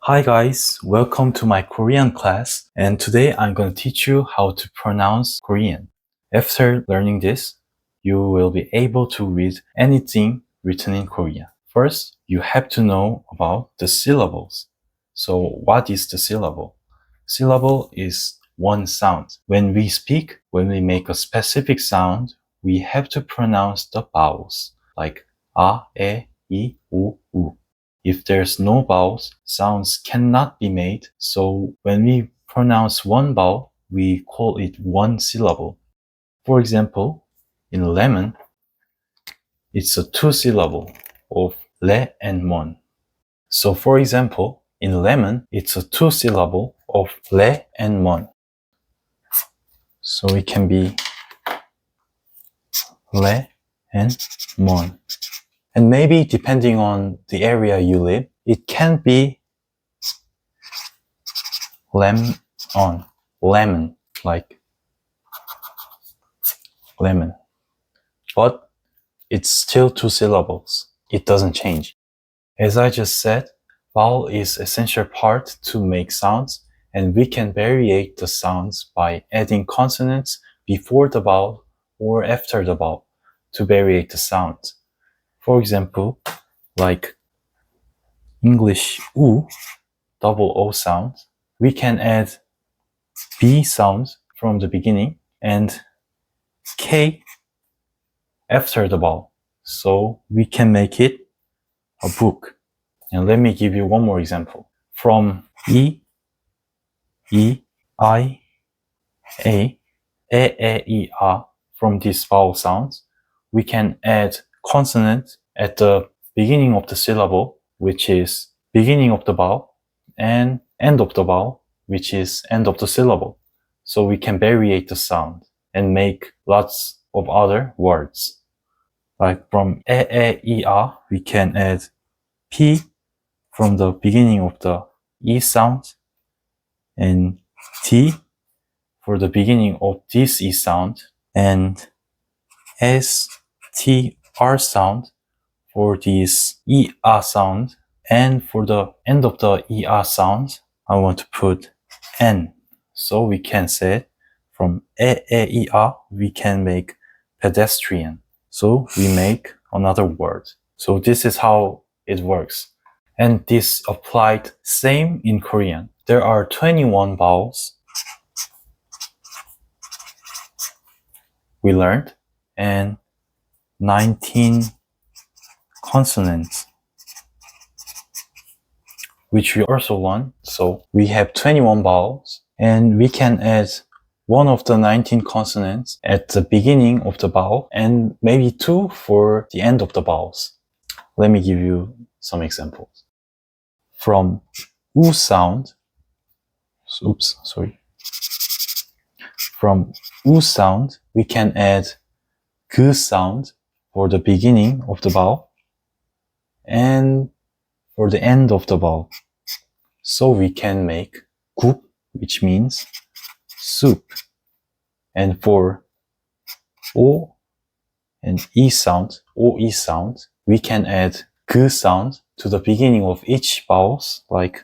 Hi guys, welcome to my Korean class, and today I'm going to teach you how to pronounce Korean. After learning this, you will be able to read anything written in Korean. First, you have to know about the syllables. So what is the syllable? Syllable is one sound. When we speak, when we make a specific sound, we have to pronounce the vowels like a, e, I, u. If there's no vowels, sounds cannot be made. So when we pronounce one vowel, we call it one syllable. For example, in lemon, it's a two syllable of le and mon. So for example, in lemon, it's a two syllable of le and mon. So it can be le and mon. And maybe depending on the area you live, it can be lemon, like lemon. But it's still two syllables. It doesn't change. As I just said, vowel is essential part to make sounds, and we can variate the sounds by adding consonants before the vowel or after the vowel to variate the sounds. For example, like English U, double O sound, we can add B sound from the beginning and K after the vowel. So we can make it a book. And let me give you one more example. From E, I, A, E, A, from these vowel sounds, we can add consonant at the beginning of the syllable, which is beginning of the vowel, and end of the vowel, which is end of the syllable. So we can variate the sound and make lots of other words. Like from E, A, we can add P from the beginning of the E sound and T for the beginning of this E sound and S, T, R sound for this E, A sound, and for the end of the E, A sound, I want to put N. So we can say from E, A, we can make pedestrian. So we make another word. So this is how it works. And this applied same in Korean. There are 21 vowels we learned and 19 consonants, which we also learned. So we have 21 vowels and we can add one of the 19 consonants at the beginning of the vowel and maybe two for the end of the vowels. Let me give you some examples. From U sound, from U sound, we can add G sound for the beginning of the vowel and for the end of the vowel. So we can make 국, which means soup. And for O and E sound, OE sound, we can add G sound to the beginning of each vowels, like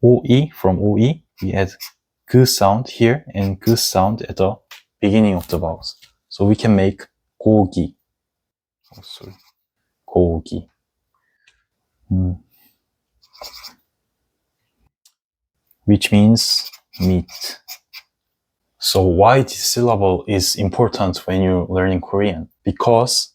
OE from OE, we add G sound here and G sound at the beginning of the vowels. So we can make 고기. 고기. Which means meat. So why this syllable is important when you're learning Korean? Because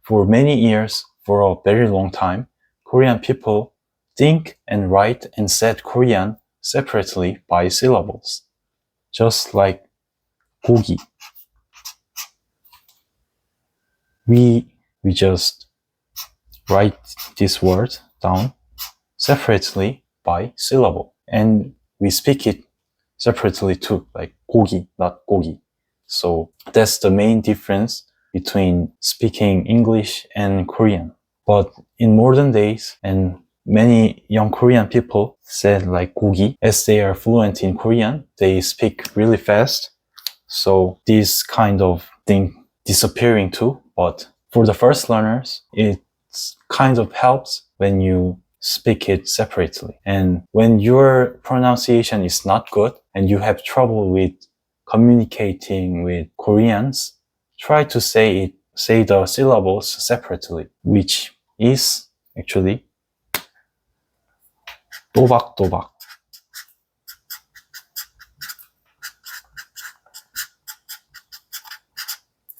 for many years, for a very long time, Korean people think and write and said Korean separately by syllables. Just like 고기. We just write this word down separately by syllable. And we speak it separately too, like 고기, not 고기. So that's the main difference between speaking English and Korean. But in modern days, and many young Korean people said like 고기, as they are fluent in Korean, they speak really fast. So this kind of thing disappearing too. But for the first learners, it kind of helps when you speak it separately. And when your pronunciation is not good and you have trouble with communicating with Koreans, try to say the syllables separately, which is actually 또박또박,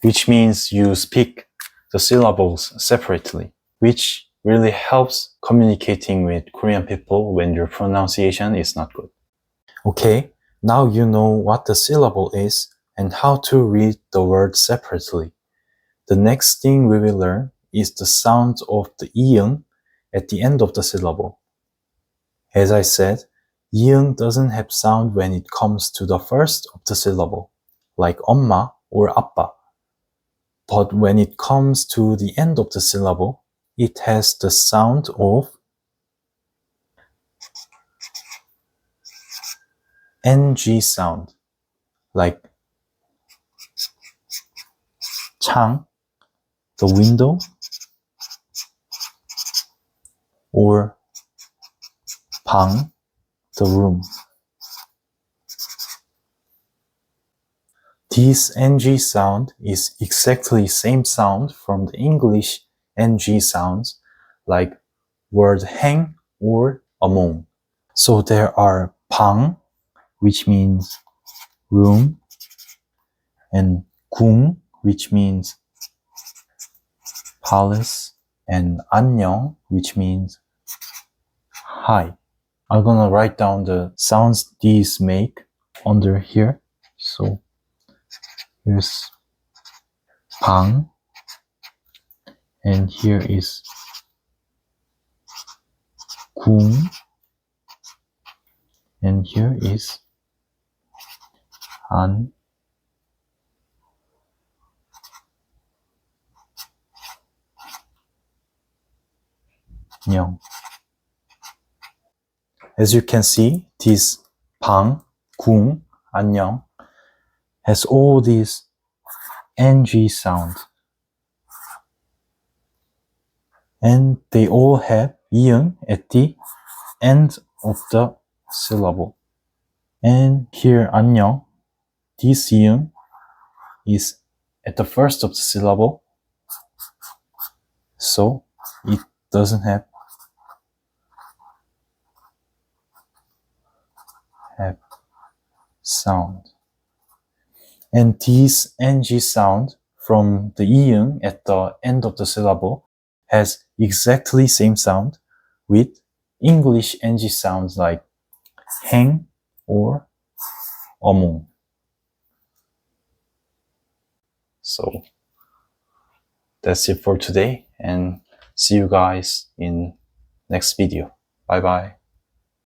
which means you speak the syllables separately, which really helps communicating with Korean people when your pronunciation is not good. Okay, now you know what the syllable is and how to read the word separately. The next thing we will learn is the sound of the 이응 at the end of the syllable. As I said, 이응 doesn't have sound when it comes to the first of the syllable, like 엄마 or 아빠. But when it comes to the end of the syllable, it has the sound of NG sound, like 창, the window, or 방, the room. This NG sound is exactly same sound from the English NG sounds, like word hang or among. So there are 방, which means room, and 궁, which means palace, and 안녕, which means hi. I'm gonna write down the sounds these make under here. So here's 방, and here is 궁, and here is 안녕. As you can see, this 방, 궁, 안녕 has all these NG sounds. And they all have 이응 at the end of the syllable. And here 안녕, this 이응 is at the first of the syllable, so it doesn't have sound. And this NG sound from the 이응 at the end of the syllable has exactly same sound with English NG sounds like hang or 어몽. So that's it for today, and see you guys in next video. Bye bye.